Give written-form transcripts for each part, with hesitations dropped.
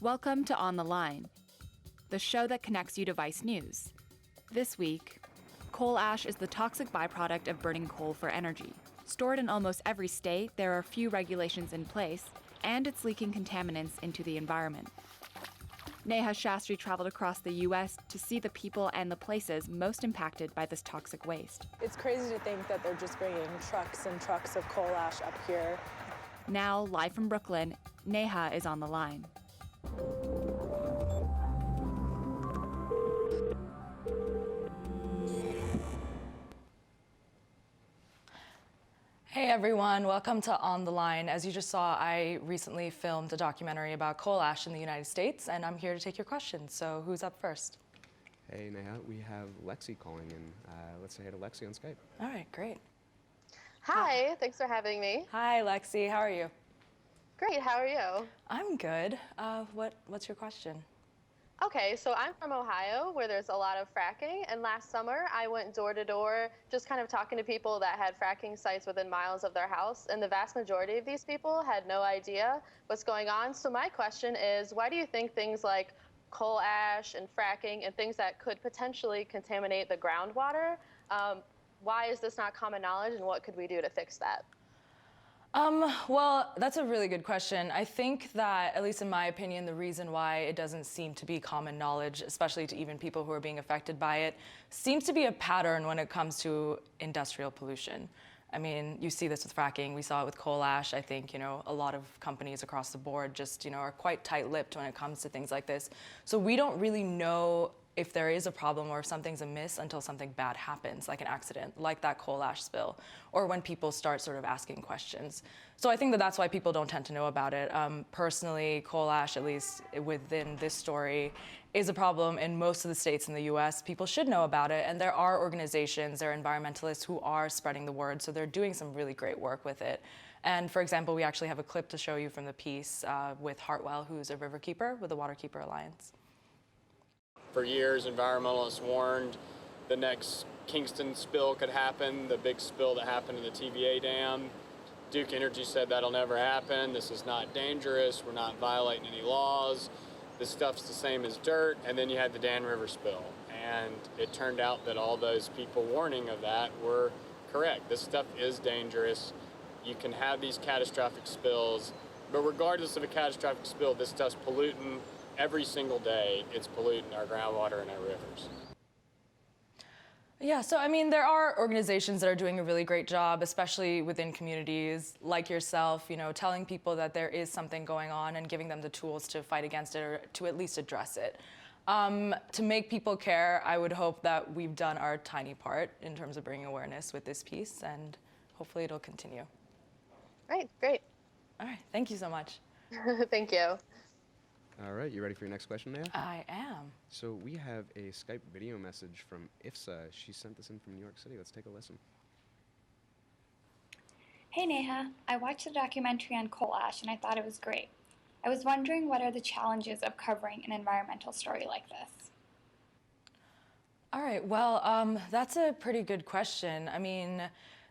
Welcome to On the Line, the show that connects you to Vice News. This week, coal ash is the toxic byproduct of burning coal for energy. Stored in almost every state, there are few regulations in place, and it's leaking contaminants into the environment. Neha Shastry traveled across the U.S. to see the people and the places most impacted by this toxic waste. It's crazy to think that they're just bringing trucks and trucks of coal ash up here. Now, live from Brooklyn, Neha is on the line. Hey everyone, welcome to On the Line. As you just saw, I recently filmed a documentary about coal ash in the United States, and I'm here to take your questions. So who's up first? Hey Neha, we have Lexi calling in. Let's say hey to Lexi on Skype. All right, great. Hi, thanks for having me. Hi Lexi, how are you? Great, how are you? I'm good. What's your question? Okay, so I'm from Ohio, where there's a lot of fracking, and last summer I went door to door just kind of talking to people that had fracking sites within miles of their house, and the vast majority of these people had no idea what's going on. So my question is, why do you think things like coal ash and fracking and things that could potentially contaminate the groundwater, why is this not common knowledge, and what could we do to fix that? Well, that's a really good question. I think that, at least in my opinion, the reason why it doesn't seem to be common knowledge, especially to even people who are being affected by it, seems to be a pattern when it comes to industrial pollution. I mean, you see this with fracking, we saw it with coal ash. I think, a lot of companies across the board just, are quite tight-lipped when it comes to things like this. So we don't really know if there is a problem or if something's amiss until something bad happens, like an accident, like that coal ash spill, or when people start sort of asking questions. So I think that that's why people don't tend to know about it. Personally, coal ash, at least within this story, is a problem in most of the states in the US. People should know about it, and there are organizations, there are environmentalists who are spreading the word, so they're doing some really great work with it. And for example, we actually have a clip to show you from the piece with Hartwell, who's a riverkeeper with the Waterkeeper Alliance. For years, environmentalists warned the next Kingston spill could happen, the big spill that happened in the TVA dam. Duke Energy said that'll never happen. This is not dangerous. We're not violating any laws. This stuff's the same as dirt. And then you had the Dan River spill. And it turned out that all those people warning of that were correct. This stuff is dangerous. You can have these catastrophic spills, but regardless of a catastrophic spill, this stuff's polluting. Every single day, it's polluting our groundwater and our rivers. Yeah, so I mean, there are organizations that are doing a really great job, especially within communities like yourself, telling people that there is something going on and giving them the tools to fight against it or to at least address it. To make people care, I would hope that we've done our tiny part in terms of bringing awareness with this piece, and hopefully it'll continue. Right, great. All right, thank you so much. Thank you. All right, you ready for your next question, Neha? I am. So we have a Skype video message from Ifsa. She sent this in from New York City. Let's take a listen. Hey Neha, I watched the documentary on coal ash and I thought it was great. I was wondering, what are the challenges of covering an environmental story like this? All right, well, that's a pretty good question. I mean,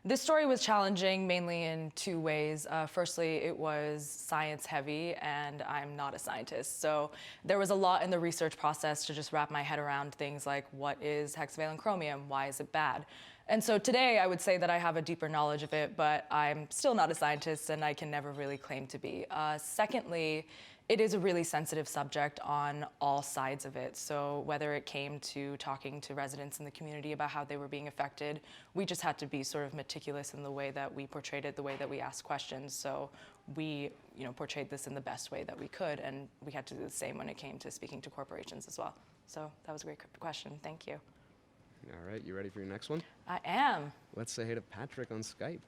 this story was challenging mainly in two ways. Firstly, it was science heavy, and I'm not a scientist. So there was a lot in the research process to just wrap my head around things like, what is hexavalent chromium? Why is it bad? And so today I would say that I have a deeper knowledge of it, but I'm still not a scientist and I can never really claim to be. Secondly, it is a really sensitive subject on all sides of it. So whether it came to talking to residents in the community about how they were being affected, we just had to be sort of meticulous in the way that we portrayed it, the way that we asked questions. So we, portrayed this in the best way that we could, and we had to do the same when it came to speaking to corporations as well. So that was a great question. Thank you. All right, you ready for your next one? I am. Let's say hey to Patrick on Skype.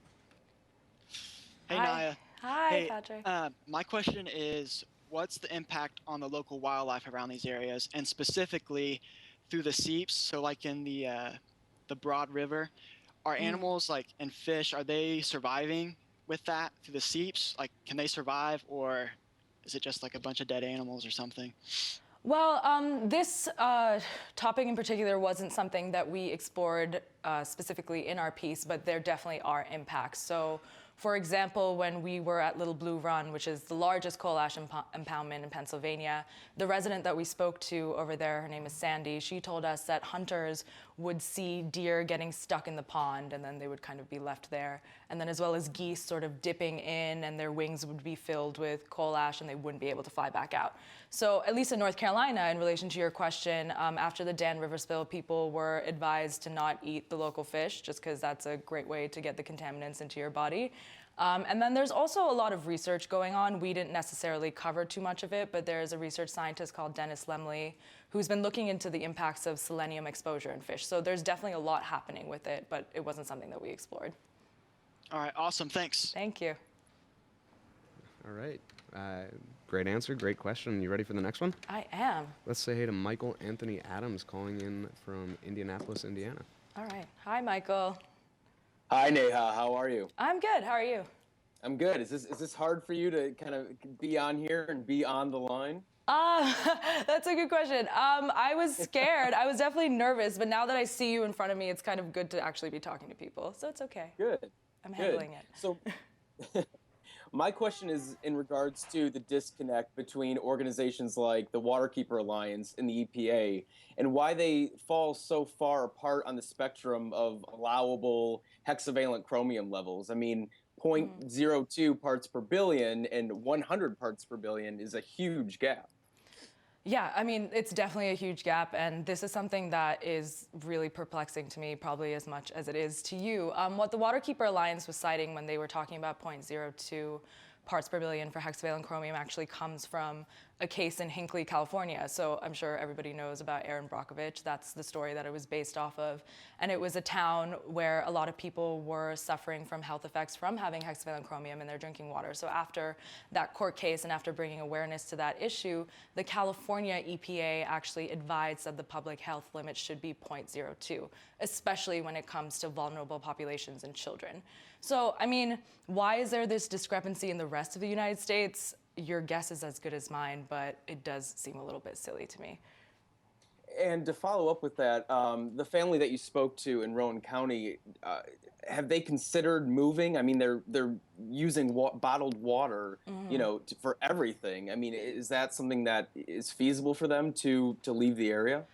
Hey, Hi. Naya. Hi, Hey, Patrick. my question is, what's the impact on the local wildlife around these areas, and specifically through the seeps? So like in the Broad River, are animals and fish, are they surviving with that through the seeps? Like, can they survive, or is it just like a bunch of dead animals or something? Well, this topic in particular wasn't something that we explored specifically in our piece, but there definitely are impacts. So For example, when we were at Little Blue Run, which is the largest coal ash impoundment in Pennsylvania, the resident that we spoke to over there, her name is Sandy, she told us that hunters would see deer getting stuck in the pond and then they would kind of be left there. And then as well as geese sort of dipping in and their wings would be filled with coal ash and they wouldn't be able to fly back out. So at least in North Carolina, in relation to your question, after the Dan River spill, people were advised to not eat the local fish just because that's a great way to get the contaminants into your body. And then there's also a lot of research going on. We didn't necessarily cover too much of it, but there's a research scientist called Dennis Lemley who's been looking into the impacts of selenium exposure in fish. So there's definitely a lot happening with it, but it wasn't something that we explored. All right, awesome, thanks. Thank you. All right. Great answer, great question. You ready for the next one? I am. Let's say hey to Michael Anthony Adams calling in from Indianapolis, Indiana. All right. Hi, Michael. Hi, Neha. How are you? I'm good. How are you? I'm good. Is this hard for you to kind of be on here and be on the line? That's a good question. I was scared. I was definitely nervous, but now that I see you in front of me, it's kind of good to actually be talking to people. So it's okay. Good. I'm handling it. So my question is in regards to the disconnect between organizations like the Waterkeeper Alliance and the EPA and why they fall so far apart on the spectrum of allowable hexavalent chromium levels. I mean, 0.02 parts per billion and 100 parts per billion is a huge gap. Yeah, I mean, it's definitely a huge gap, and this is something that is really perplexing to me, probably as much as it is to you. What the Waterkeeper Alliance was citing when they were talking about 0.02 parts per billion for hexavalent chromium actually comes from a case in Hinckley, California. So I'm sure everybody knows about Aaron Brockovich. That's the story that it was based off of. And it was a town where a lot of people were suffering from health effects from having hexavalent chromium in their drinking water. So after that court case and after bringing awareness to that issue, the California EPA actually advised that the public health limit should be 0.02, especially when it comes to vulnerable populations and children. So, I mean, why is there this discrepancy in the rest of the United States? Your guess is as good as mine, but it does seem a little bit silly to me. And to follow up with that, the family that you spoke to in Rowan County, have they considered moving? I mean, they're using bottled water, you know, for everything. I mean, is that something that is feasible for them to leave the area?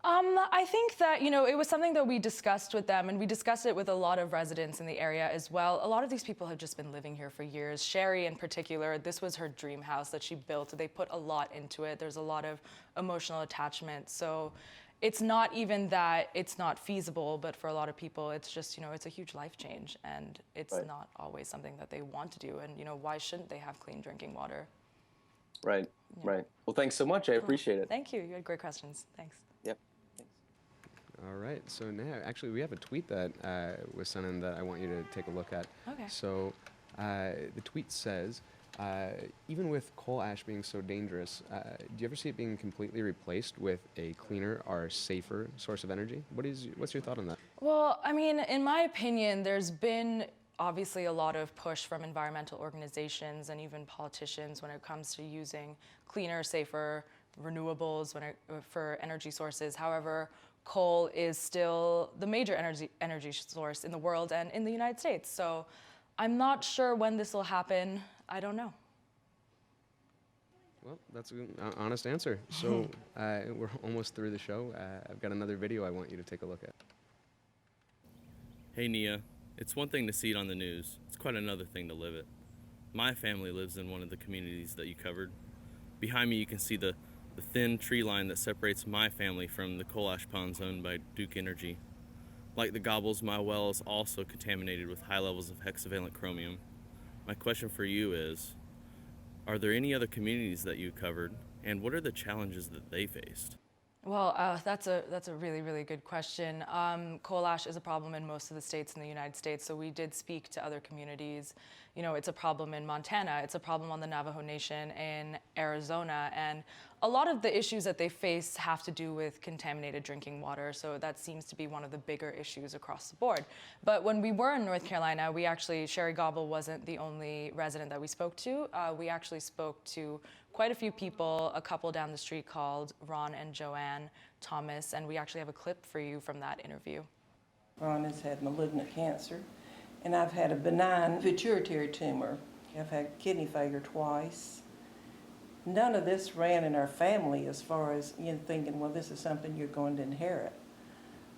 I think that, you know, it was something that we discussed with them, and we discussed it with a lot of residents in the area as well. A lot of these people have just been living here for years. Sherry in particular, this was her dream house that she built. They put a lot into it. There's a lot of emotional attachment. So it's not even that it's not feasible, but for a lot of people, it's just, you know, it's a huge life change, and it's not always something that they want to do. And, you know, why shouldn't they have clean drinking water? Right, right. Well, thanks so much. I appreciate it. Thank you. You had great questions. Thanks. Yep. All right, so now actually we have a tweet that was sent in that I want you to take a look at. Okay. So the tweet says, even with coal ash being so dangerous, do you ever see it being completely replaced with a cleaner or safer source of energy? What's your thought on that? Well, I mean, in my opinion, there's been obviously a lot of push from environmental organizations and even politicians when it comes to using cleaner, safer renewables for energy sources. However, coal is still the major energy source in the world and in the United States. So I'm not sure when this will happen. I don't know. Well, that's an honest answer. So we're almost through the show. I've got another video I want you to take a look at. Hey Nia, it's one thing to see it on the news. It's quite another thing to live it. My family lives in one of the communities that you covered. Behind me you can see the thin tree line that separates my family from the coal ash ponds owned by Duke Energy. Like the Gobbles, my well is also contaminated with high levels of hexavalent chromium. My question for you is, are there any other communities that you covered, and what are the challenges that they faced? Well, that's a really, really good question. Coal ash is a problem in most of the states in the United States, so we did speak to other communities. You know, it's a problem in Montana, it's a problem on the Navajo Nation in Arizona, and a lot of the issues that they face have to do with contaminated drinking water, so that seems to be one of the bigger issues across the board. But when we were in North Carolina, Sherry Gobble wasn't the only resident that we spoke to. We actually spoke to quite a few people, a couple down the street called Ron and Joanne Thomas, and we actually have a clip for you from that interview. Ron has had malignant cancer, And I've had a benign pituitary tumor. I've had kidney failure twice. None of this ran in our family as far as thinking, well, this is something you're going to inherit.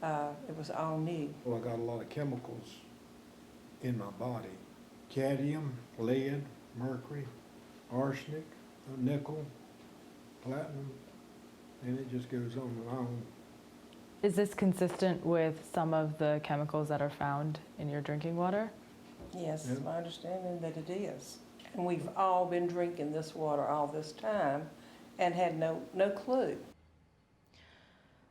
It was all new. Well, I got a lot of chemicals in my body. Cadmium, lead, mercury, arsenic, nickel, platinum, and it just goes on and on. Is this consistent with some of the chemicals that are found in your drinking water? Yes, it's my understanding that it is. And we've all been drinking this water all this time and had no clue.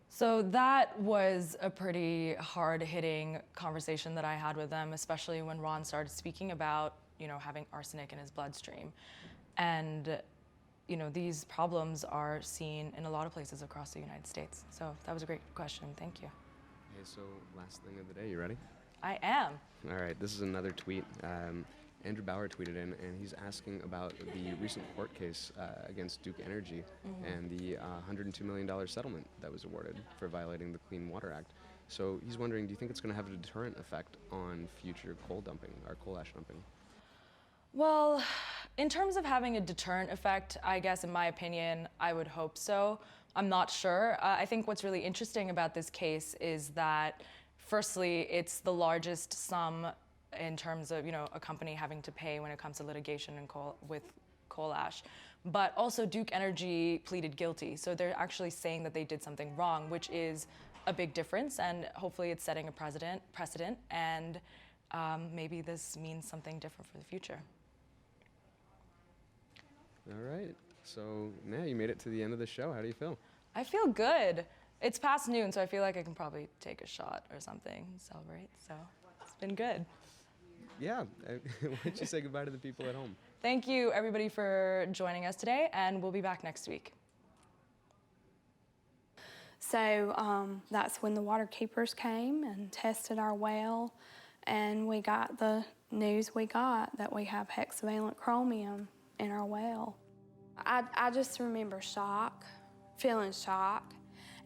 So that was a pretty hard-hitting conversation that I had with them, especially when Ron started speaking about, having arsenic in his bloodstream. And, these problems are seen in a lot of places across the United States. So that was a great question. Thank you. Okay, so last thing of the day, you ready? I am. All right, this is another tweet. Andrew Bauer tweeted in, and he's asking about the recent court case against Duke Energy and the $102 million settlement that was awarded for violating the Clean Water Act. So he's wondering, do you think it's going to have a deterrent effect on future coal dumping, or coal ash dumping? Well, in terms of having a deterrent effect, I guess in my opinion, I would hope so. I'm not sure. I think what's really interesting about this case is that, firstly, it's the largest sum in terms of, a company having to pay when it comes to litigation and with coal ash. But also Duke Energy pleaded guilty. So they're actually saying that they did something wrong, which is a big difference. And hopefully it's setting a precedent. And maybe this means something different for the future. All right. So, Neha, you made it to the end of the show. How do you feel? I feel good. It's past noon, so I feel like I can probably take a shot or something and celebrate. So it's been good. Yeah. Why don't you say goodbye to the people at home? Thank you, everybody, for joining us today, and we'll be back next week. So that's when the water keepers came and tested our well, and we got the news we got that we have hexavalent chromium in our well. I just remember feeling shock,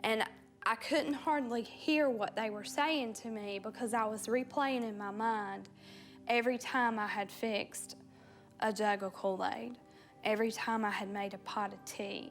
and I couldn't hardly hear what they were saying to me because I was replaying in my mind every time I had fixed a jug of Kool-Aid, every time I had made a pot of tea.